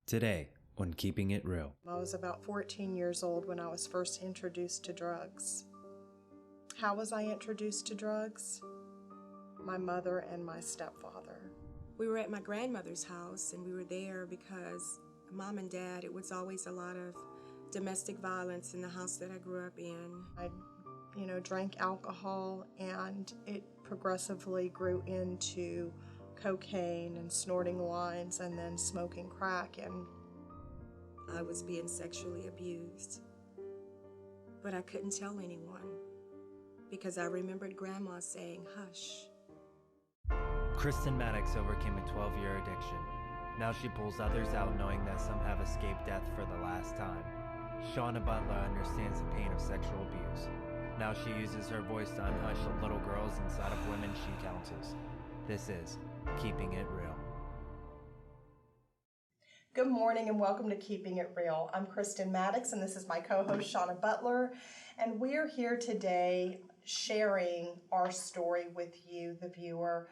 Today on Keeping It Real. I was about 14 years old when I was first introduced to drugs. How was I introduced to drugs? My mother and my stepfather. We were at my grandmother's house, and we were there because Mom and Dad, it was always a lot of domestic violence in the house that I grew up in. I, drank alcohol, and it progressively grew into cocaine and snorting lines and then smoking crack, and I was being sexually abused. But I couldn't tell anyone because I remembered Grandma saying, "Hush." Kristen Maddox overcame a 12-year addiction. Now she pulls others out knowing that some have escaped death for the last time. Shona Butler understands the pain of sexual abuse. Now she uses her voice to unhush the little girls inside of women she counsels. This is Keeping It Real. Good morning and welcome to Keeping It Real. I'm Kristen Maddox and this is my co-host Shona Butler, and we're here today sharing our story with you, the viewer.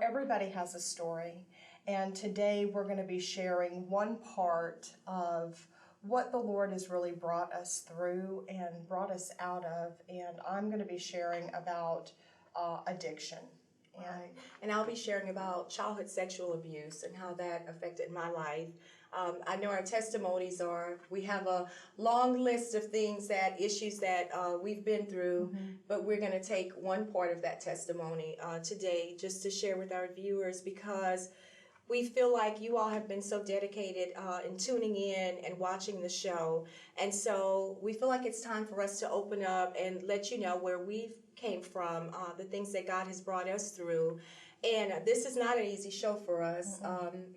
Everybody has a story, and today we're going to be sharing one part of what the Lord has really brought us through and brought us out of, and I'm going to be sharing about addiction. Right. And I'll be sharing about childhood sexual abuse and how that affected my life. I know our testimonies we have a long list of issues that we've been through, but we're going to take one part of that testimony today just to share with our viewers, because we feel like you all have been so dedicated in tuning in and watching the show. And so we feel like it's time for us to open up and let you know where we've came from, the things that God has brought us through. And this is not an easy show for us.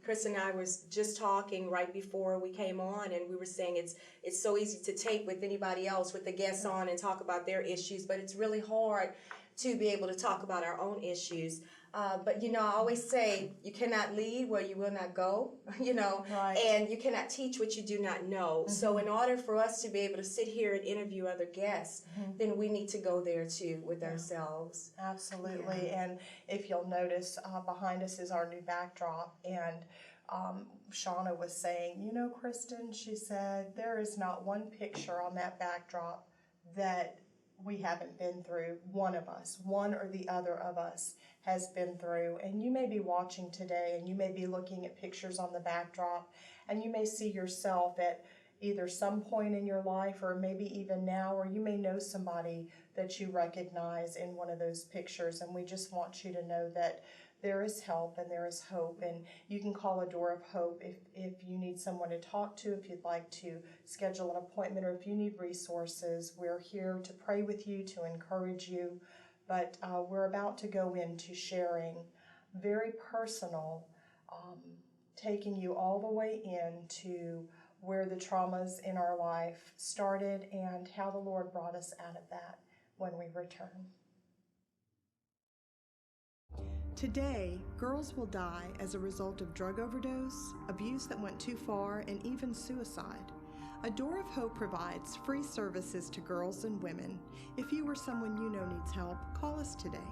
Chris and I was just talking right before we came on, and we were saying it's so easy to tape with anybody else, with the guests on, and talk about their issues, but it's really hard to be able to talk about our own issues. But I always say you cannot lead where you will not go, Right. And you cannot teach what you do not know. So in order for us to be able to sit here and interview other guests, then we need to go there too with ourselves. Absolutely. Yeah. And if you'll notice, behind us is our new backdrop, and Shona was saying, Kristen, she said, there is not one picture on that backdrop that we haven't been through. One or the other of us has been through. And you may be watching today and you may be looking at pictures on the backdrop, and you may see yourself at either some point in your life or maybe even now, or you may know somebody that you recognize in one of those pictures. And we just want you to know that there is help and there is hope, and you can call a door of hope if you need someone to talk to, if you'd like to schedule an appointment, or if you need resources. We're here to pray with you, to encourage you, but we're about to go into sharing very personal, taking you all the way into where the traumas in our life started and how the Lord brought us out of that when we return. Today, girls will die as a result of drug overdose, abuse that went too far, and even suicide. A Door of Hope provides free services to girls and women. If you or someone you know needs help, call us today.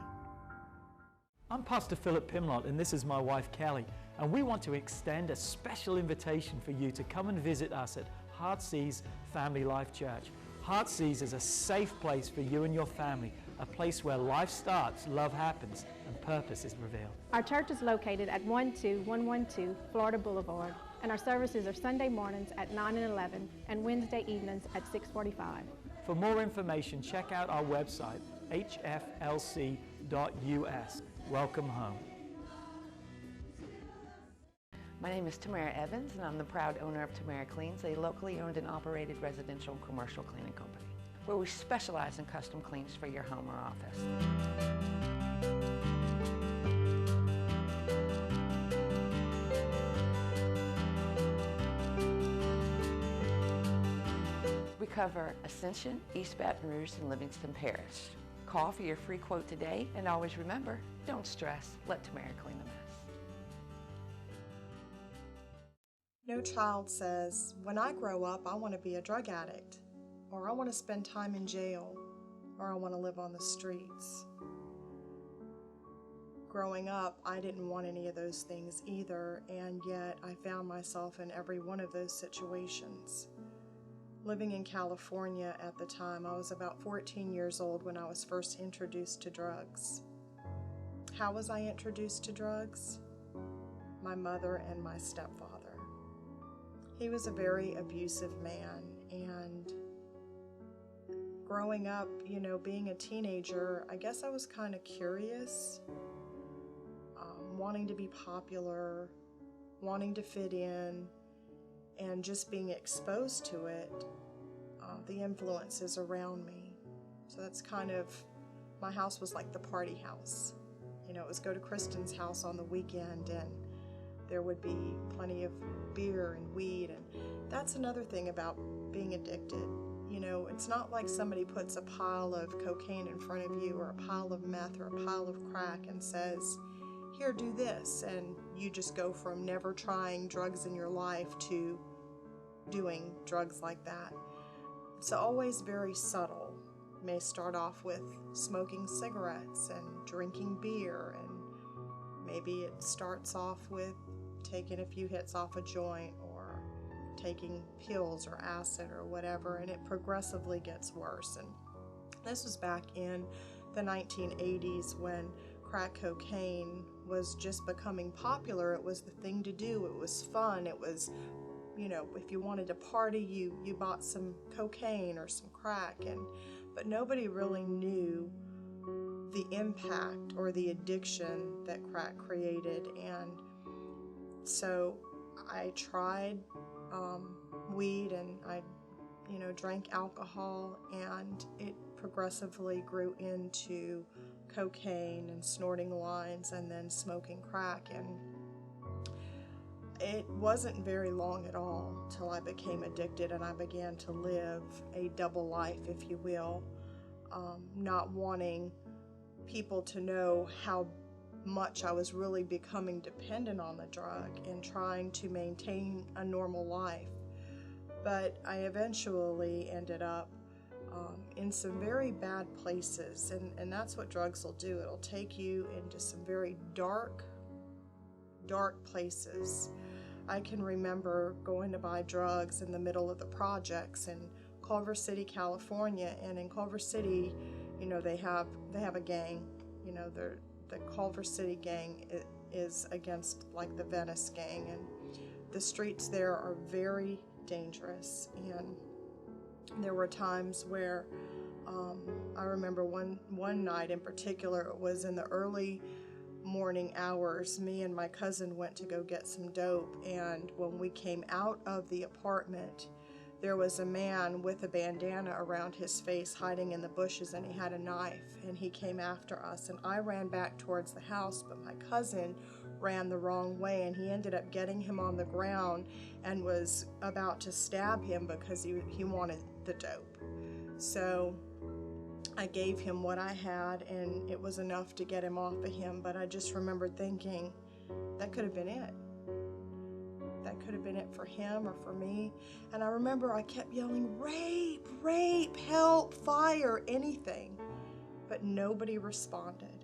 I'm Pastor Philip Pimlott, and this is my wife Kelly, and we want to extend a special invitation for you to come and visit us at Heartsease Family Life Church. Heartsease is a safe place for you and your family, a place where life starts, love happens, and purpose is revealed. Our church is located at 12112 Florida Boulevard, and our services are Sunday mornings at 9 and 11 and Wednesday evenings at 6:45. For more information, check out our website, hflc.us. Welcome home. My name is Tamara Evans, and I'm the proud owner of Tamara Cleans, a locally owned and operated residential and commercial cleaning company, where we specialize in custom cleans for your home or office. We cover Ascension, East Baton Rouge, and Livingston Parish. Call for your free quote today, and always remember, don't stress, let Tamara clean the mess. No child says, when I grow up, I want to be a drug addict, or I want to spend time in jail, or I want to live on the streets. growing up, I didn't want any of those things either, and yet I found myself in every one of those situations. Living in California at the time, I was about 14 years old when I was first introduced to drugs. How was I introduced to drugs? My mother and my stepfather. He was a very abusive man, and growing up, being a teenager, I guess I was kind of curious, wanting to be popular, wanting to fit in, and just being exposed to it, the influences around me. So that's kind of, my house was like the party house. It was go to Kristen's house on the weekend, and there would be plenty of beer and weed, and that's another thing about being addicted. It's not like somebody puts a pile of cocaine in front of you, or a pile of meth, or a pile of crack, and says, here, do this, and you just go from never trying drugs in your life to doing drugs like that. It's always very subtle. You may start off with smoking cigarettes and drinking beer, and maybe it starts off with taking a few hits off a joint, or taking pills or acid or whatever, and it progressively gets worse. And this was back in the 1980s when crack cocaine was just becoming popular. It was the thing to do. It was fun. It was, if you wanted to party, you bought some cocaine or some crack, but nobody really knew the impact or the addiction that crack created. And so I tried weed, and I drank alcohol, and it progressively grew into cocaine and snorting lines and then smoking crack. And it wasn't very long at all till I became addicted, and I began to live a double life, if you will, not wanting people to know how much I was really becoming dependent on the drug and trying to maintain a normal life. But I eventually ended up in some very bad places, and that's what drugs will do. It'll take you into some very dark places. I can remember going to buy drugs in the middle of the projects in Culver City, California, and in Culver City, they have a gang. The Culver City gang is against like the Venice gang, and the streets there are very dangerous. And there were times where I remember one night in particular, it was in the early morning hours. Me and my cousin went to go get some dope, and when we came out of the apartment, there was a man with a bandana around his face hiding in the bushes, and he had a knife, and he came after us. And I ran back towards the house, but my cousin ran the wrong way, and he ended up getting him on the ground and was about to stab him because he wanted the dope. So I gave him what I had, and it was enough to get him off of him. But I just remembered thinking, that could have been it. That could have been it for him or for me. And I remember I kept yelling, rape, rape, help, fire, anything. But nobody responded.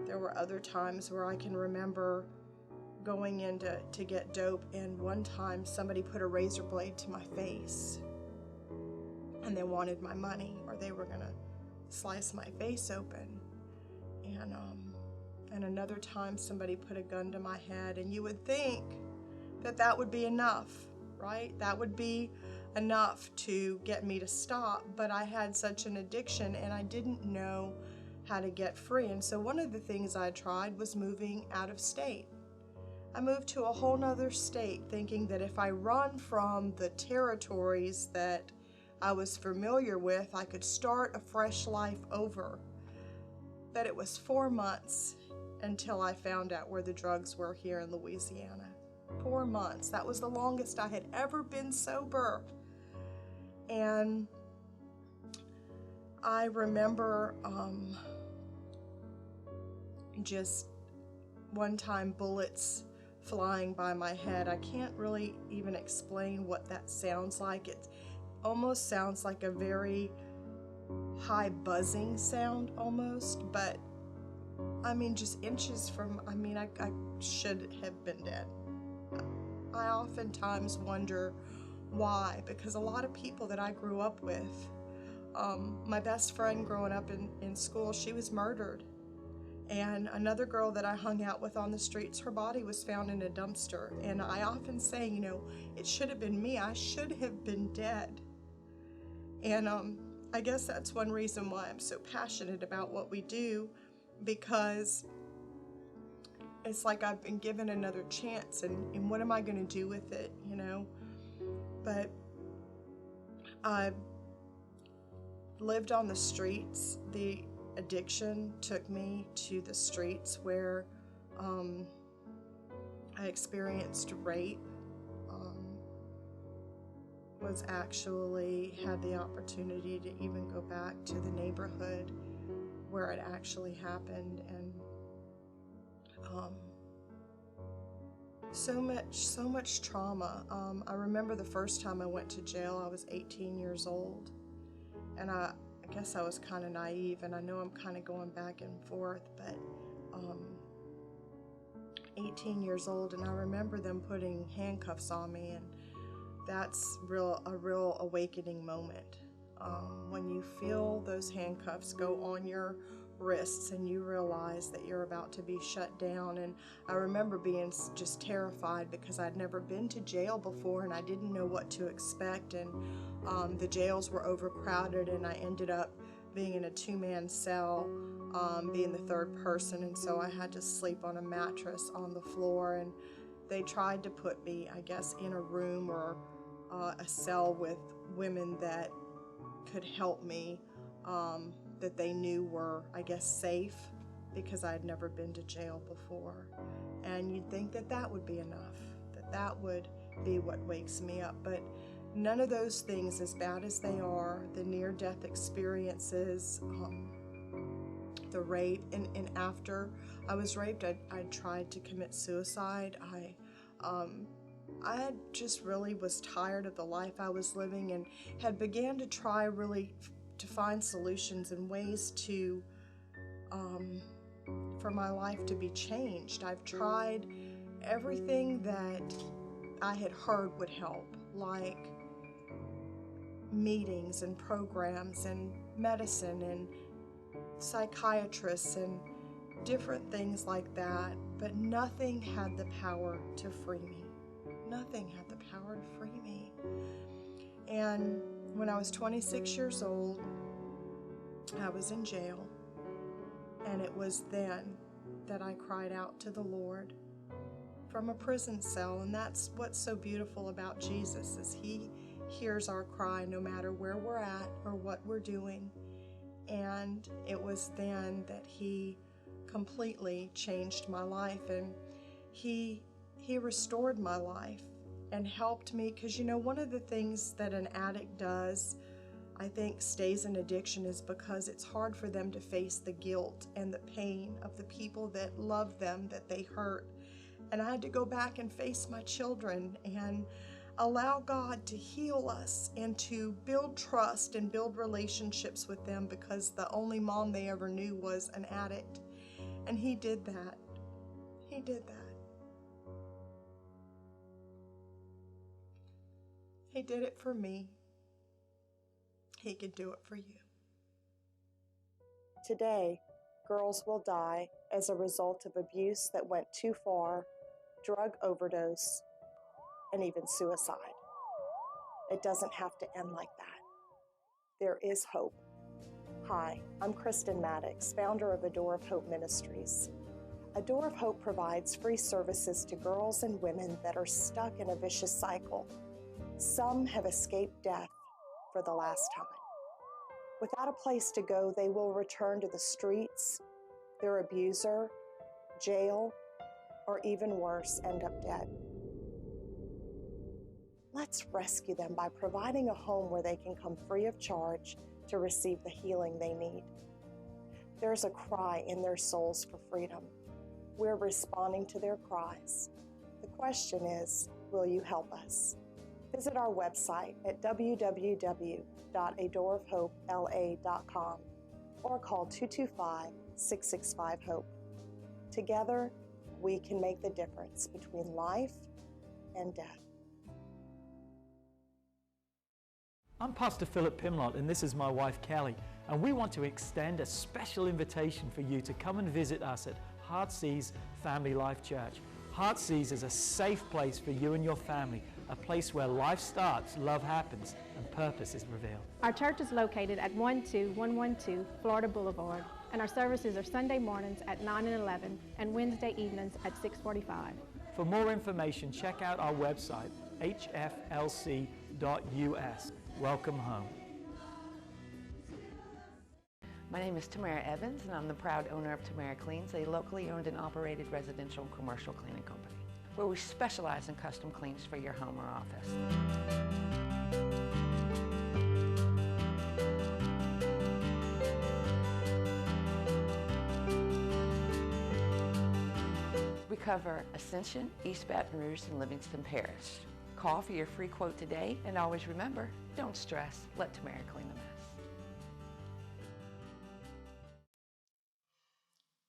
There were other times where I can remember going in to get dope, and one time somebody put a razor blade to my face, and they wanted my money, or they were gonna slice my face open. And another time somebody put a gun to my head, and you would think that would be enough, right? That would be enough to get me to stop, but I had such an addiction, and I didn't know how to get free. And so one of the things I tried was moving out of state. I moved to a whole nother state, thinking that if I run from the territories that I was familiar with, I could start a fresh life over. But it was 4 months until I found out where the drugs were here in Louisiana. 4 months. That was the longest I had ever been sober. And I remember just one time bullets flying by my head. I can't really even explain what that sounds like. It almost sounds like a very high buzzing sound almost, but just inches from, I should have been dead. I oftentimes wonder why, because a lot of people that I grew up with, my best friend growing up in school, she was murdered. And another girl that I hung out with on the streets, her body was found in a dumpster. And I often say, it should have been me. I should have been dead. And I guess that's one reason why I'm so passionate about what we do, because it's like I've been given another chance, and what am I going to do with it, But I lived on the streets. The addiction took me to the streets where I experienced rape, had the opportunity to even go back to the neighborhood where it actually happened, and so much trauma. I remember the first time I went to jail, I was 18 years old, and I guess I was kind of naive, and I know I'm kind of going back and forth, but 18 years old, and I remember them putting handcuffs on me, and that's a real awakening moment. When you feel those handcuffs go on your wrists and you realize that you're about to be shut down. And I remember being just terrified because I'd never been to jail before and I didn't know what to expect. And the jails were overcrowded, and I ended up being in a 2-man cell, being the third person, and so I had to sleep on a mattress on the floor. And they tried to put me, I guess, in a room or a cell with women that could help me, that they knew were, I guess, safe, because I had never been to jail before. And you'd think that that would be enough, that would be what wakes me up. But none of those things, as bad as they are, the near-death experiences, the rape, and after I was raped, I tried to commit suicide. I just really was tired of the life I was living and had began to try really to find solutions and ways to, for my life to be changed. I've tried everything that I had heard would help, like meetings and programs and medicine and psychiatrists and different things like that, but nothing had the power to free me. Nothing had the power to free me. And when I was 26 years old, I was in jail, and it was then that I cried out to the Lord from a prison cell. And that's what's so beautiful about Jesus, is He hears our cry no matter where we're at or what we're doing. And it was then that He completely changed my life, and He restored my life and helped me. Because one of the things that an addict does, I think, stays in addiction, is because it's hard for them to face the guilt and the pain of the people that love them, that they hurt. And I had to go back and face my children and allow God to heal us and to build trust and build relationships with them, because the only mom they ever knew was an addict. And He did that. He did that. He did it for me. He could do it for you. Today, girls will die as a result of abuse that went too far, drug overdose, and even suicide. It doesn't have to end like that. There is hope. Hi, I'm Kristen Maddox, founder of A Door of Hope Ministries. A Door of Hope provides free services to girls and women that are stuck in a vicious cycle. Some have escaped death for the last time. Without a place to go, they will return to the streets, their abuser, jail, or even worse, end up dead. Let's rescue them by providing a home where they can come free of charge to receive the healing they need. There's a cry in their souls for freedom. We're responding to their cries. The question is, will you help us? Visit our website at www.adoorofhopela.com or call 665-HOPE. Together, we can make the difference between life and death. I'm Pastor Philip Pimlott, and this is my wife Kelly, and we want to extend a special invitation for you to come and visit us at Heartsease Family Life Church. Heartsease is a safe place for you and your family, a place where life starts, love happens, and purpose is revealed. Our church is located at 12112 Florida Boulevard, and our services are Sunday mornings at 9 and 11 and Wednesday evenings at 6:45. For more information, check out our website, hflc.us. Welcome home. My name is Tamara Evans, and I'm the proud owner of Tamara Cleans, a locally owned and operated residential and commercial cleaning company, where we specialize in custom cleans for your home or office. We cover Ascension, East Baton Rouge, and Livingston Parish. Call for your free quote today, and always remember, don't stress, let Tamara clean the mess.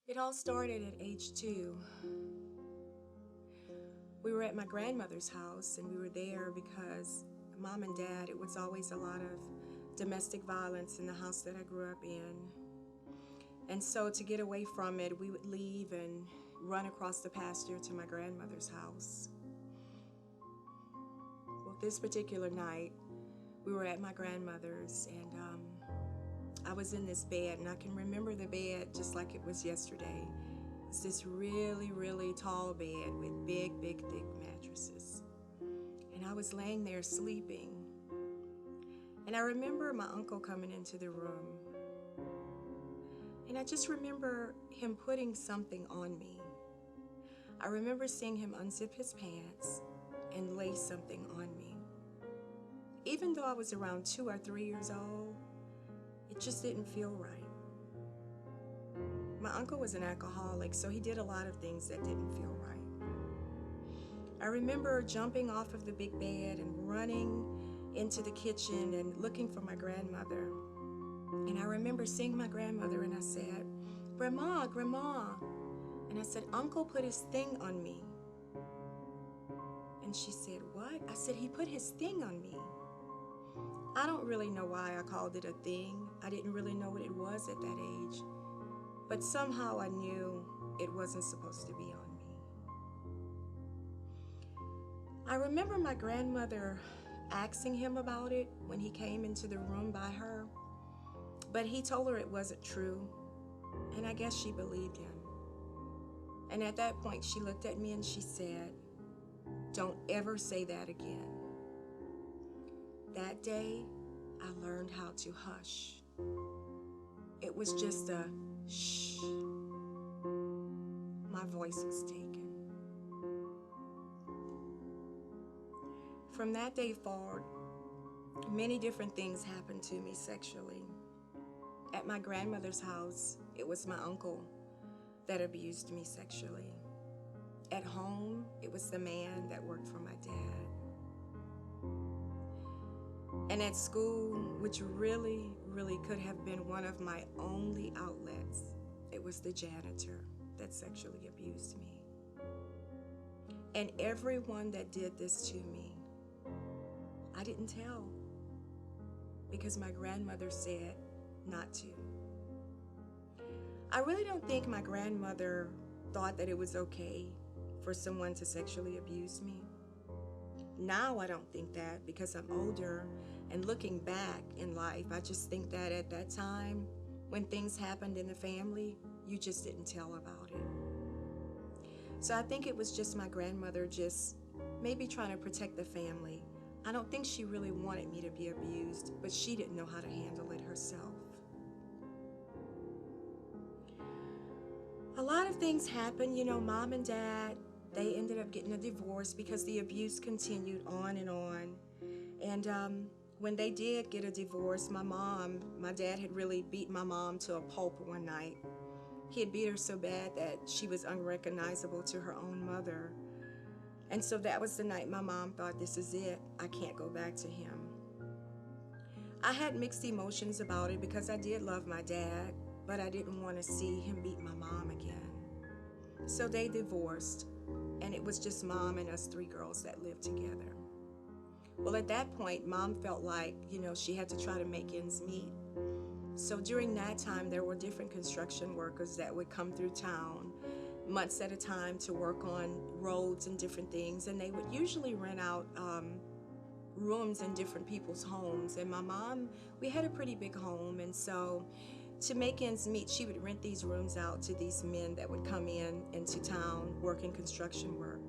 It all started at age 2. We were at my grandmother's house, and we were there because Mom and Dad, it was always a lot of domestic violence in the house that I grew up in. And so to get away from it, we would leave and run across the pasture to my grandmother's house. Well, this particular night, we were at my grandmother's, and I was in this bed, and I can remember the bed just like it was yesterday. It's this really, really tall bed with big, big, thick mattresses. And I was laying there sleeping. And I remember my uncle coming into the room. And I just remember him putting something on me. I remember seeing him unzip his pants and lay something on me. Even though I was around 2 or 3 years old, it just didn't feel right. My uncle was an alcoholic, so he did a lot of things that didn't feel right. I remember jumping off of the big bed and running into the kitchen and looking for my grandmother. And I remember seeing my grandmother, and I said, "Grandma, Grandma." And I said, "Uncle put his thing on me." And she said, "What?" I said, "He put his thing on me." I don't really know why I called it a thing. I didn't really know what it was at that age. But somehow I knew it wasn't supposed to be on me. I remember my grandmother asking him about it when he came into the room by her, but he told her it wasn't true, and I guess she believed him. And at that point, she looked at me and she said, "Don't ever say that again." That day, I learned how to hush. It was just a shh. My voice was taken. From that day forward, many different things happened to me sexually. At my grandmother's house, it was my uncle that abused me sexually. At home, it was the man that worked for my dad. And at school, which really, really could have been one of my only outlets, it was the janitor that sexually abused me. And everyone that did this to me, I didn't tell because my grandmother said not to. I really don't think my grandmother thought that it was okay for someone to sexually abuse me. Now I don't think that because I'm older, and looking back in life, I just think that at that time, when things happened in the family, you just didn't tell about it. So I think it was just my grandmother just maybe trying to protect the family. I don't think she really wanted me to be abused, but she didn't know how to handle it herself. A lot of things happened, Mom and Dad, they ended up getting a divorce because the abuse continued on and on. And when they did get a divorce, my dad had really beat my mom to a pulp one night. He had beat her so bad that she was unrecognizable to her own mother. And so that was the night my mom thought, this is it, I can't go back to him. I had mixed emotions about it because I did love my dad, but I didn't want to see him beat my mom again. So they divorced, and it was just Mom and us 3 girls that lived together. Well, at that point, Mom felt like, she had to try to make ends meet. So during that time, there were different construction workers that would come through town months at a time to work on roads and different things, and they would usually rent out rooms in different people's homes. And my mom, we had a pretty big home, and so to make ends meet, she would rent these rooms out to these men that would come into town working construction work.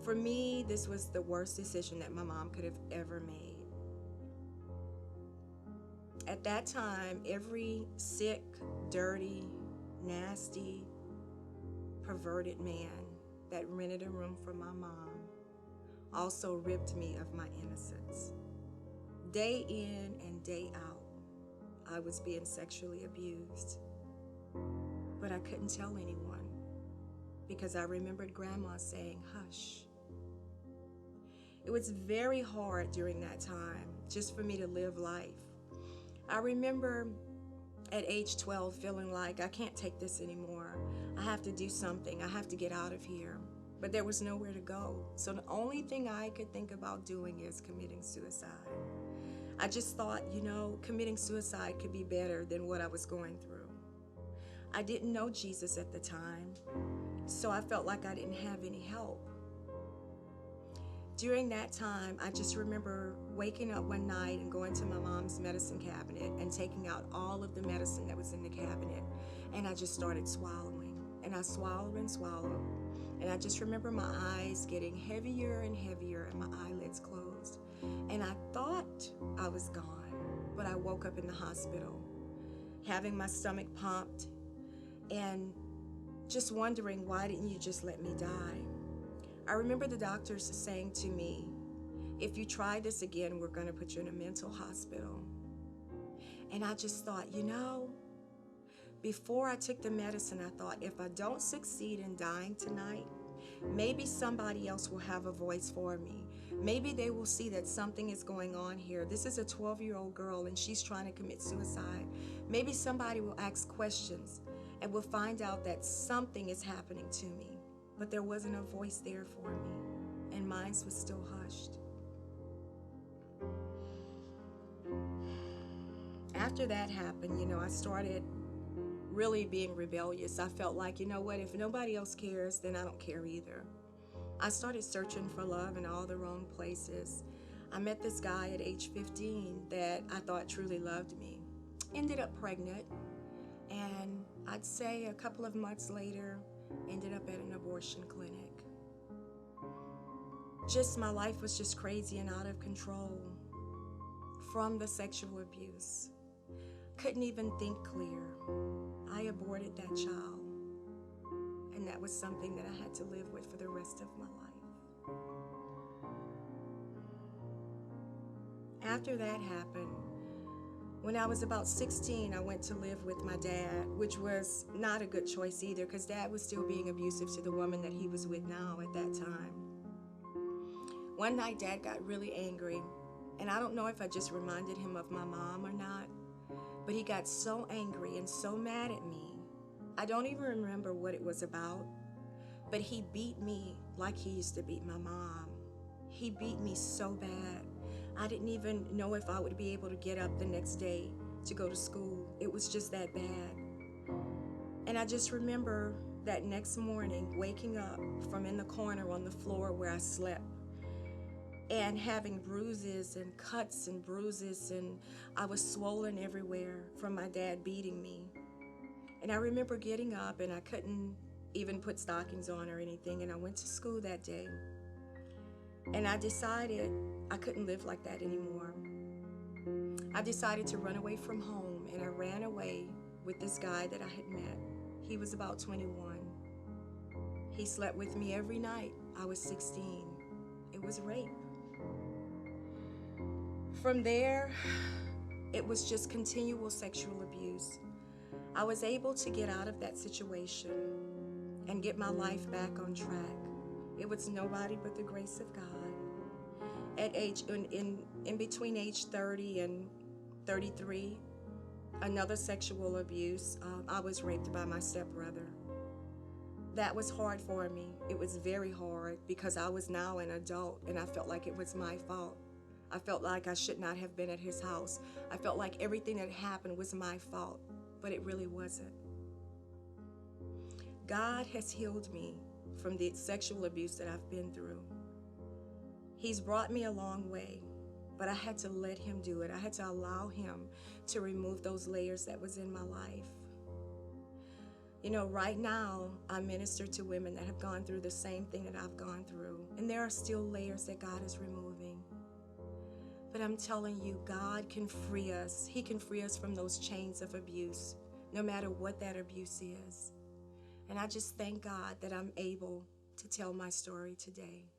For me, this was the worst decision that my mom could have ever made. At that time, every sick, dirty, nasty, perverted man that rented a room for my mom also ripped me of my innocence. Day in and day out, I was being sexually abused. But I couldn't tell anyone because I remembered Grandma saying, "Hush." It was very hard during that time just for me to live life. I remember at age 12 feeling like I can't take this anymore. I have to do something. I have to get out of here. But there was nowhere to go. So the only thing I could think about doing is committing suicide. I just thought, committing suicide could be better than what I was going through. I didn't know Jesus at the time, so I felt like I didn't have any help. During that time, I just remember waking up one night and going to my mom's medicine cabinet and taking out all of the medicine that was in the cabinet, and I just started swallowing, and I swallowed and swallowed, and I just remember my eyes getting heavier and heavier and my eyelids closed, and I thought I was gone, but I woke up in the hospital, having my stomach pumped, and just wondering, why didn't you just let me die? I remember the doctors saying to me, if you try this again, we're going to put you in a mental hospital. And I just thought, before I took the medicine, I thought, if I don't succeed in dying tonight, maybe somebody else will have a voice for me. Maybe they will see that something is going on here. This is a 12-year-old girl and she's trying to commit suicide. Maybe somebody will ask questions and will find out that something is happening to me. But there wasn't a voice there for me, and mine was still hushed. After that happened, I started really being rebellious. I felt like, if nobody else cares, then I don't care either. I started searching for love in all the wrong places. I met this guy at age 15 that I thought truly loved me. Ended up pregnant, and I'd say a couple of months later, ended up at an abortion clinic. My life was just crazy and out of control from the sexual abuse. Couldn't even think clear. I aborted that child, and that was something that I had to live with for the rest of my life. After that happened, when I was about 16, I went to live with my dad, which was not a good choice either, because Dad was still being abusive to the woman that he was with now at that time. One night, Dad got really angry, and I don't know if I just reminded him of my mom or not, but he got so angry and so mad at me. I don't even remember what it was about, but he beat me like he used to beat my mom. He beat me so bad. I didn't even know if I would be able to get up the next day to go to school. It was just that bad. And I just remember that next morning waking up from in the corner on the floor where I slept and having bruises and cuts and bruises, and I was swollen everywhere from my dad beating me. And I remember getting up, and I couldn't even put stockings on or anything, and I went to school that day. And I decided I couldn't live like that anymore. I decided to run away from home, and I ran away with this guy that I had met. He was about 21. He slept with me every night. I was 16. It was rape. From there, it was just continual sexual abuse. I was able to get out of that situation and get my life back on track. It was nobody but the grace of God. At in between age 30 and 33, Another sexual abuse, I was raped by my stepbrother. That was hard for me. It was very hard because I was now an adult and I felt like it was my fault. I felt like I should not have been at his house. I felt like everything that happened was my fault, but it really wasn't. God has healed me from the sexual abuse that I've been through. He's brought me a long way, but I had to let him do it. I had to allow him to remove those layers that was in my life. You know, right now, I minister to women that have gone through the same thing that I've gone through, and there are still layers that God is removing. But I'm telling you, God can free us. He can free us from those chains of abuse, no matter what that abuse is. And I just thank God that I'm able to tell my story today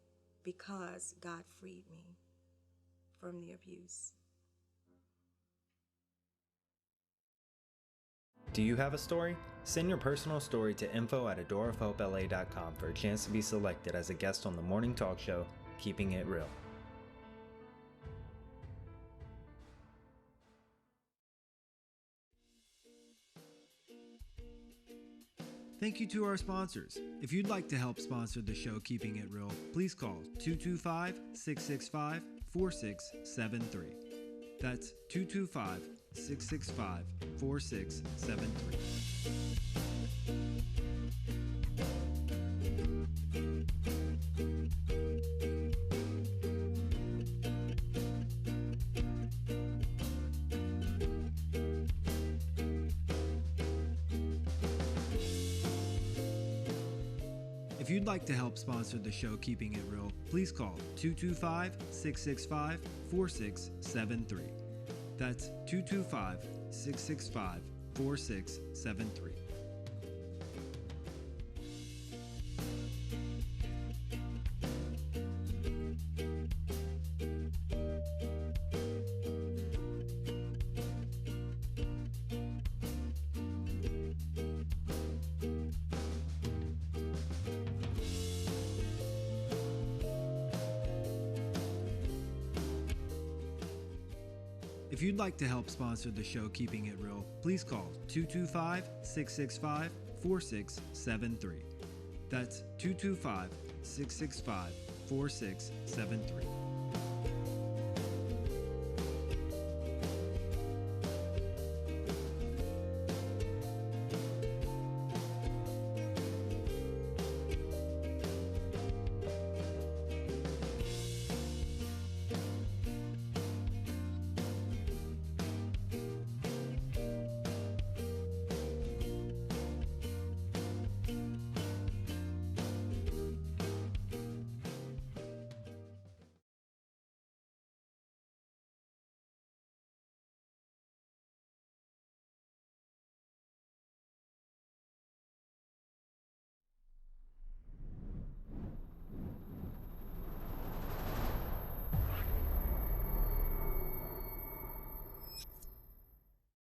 because God freed me from the abuse. Do you have a story? Send your personal story to info@adoreofhopela.com for a chance to be selected as a guest on the morning talk show, Keeping It Real. Thank you to our sponsors. If you'd like to help sponsor the show Keeping It Real, please call 225-665-4673. That's 225-665-4673. If you'd like to help sponsor the show Keeping It Real, please call 225-665-4673. That's 225-665-4673. If you'd like to help sponsor the show Keeping It Real, please call 225-665-4673. That's 225-665-4673.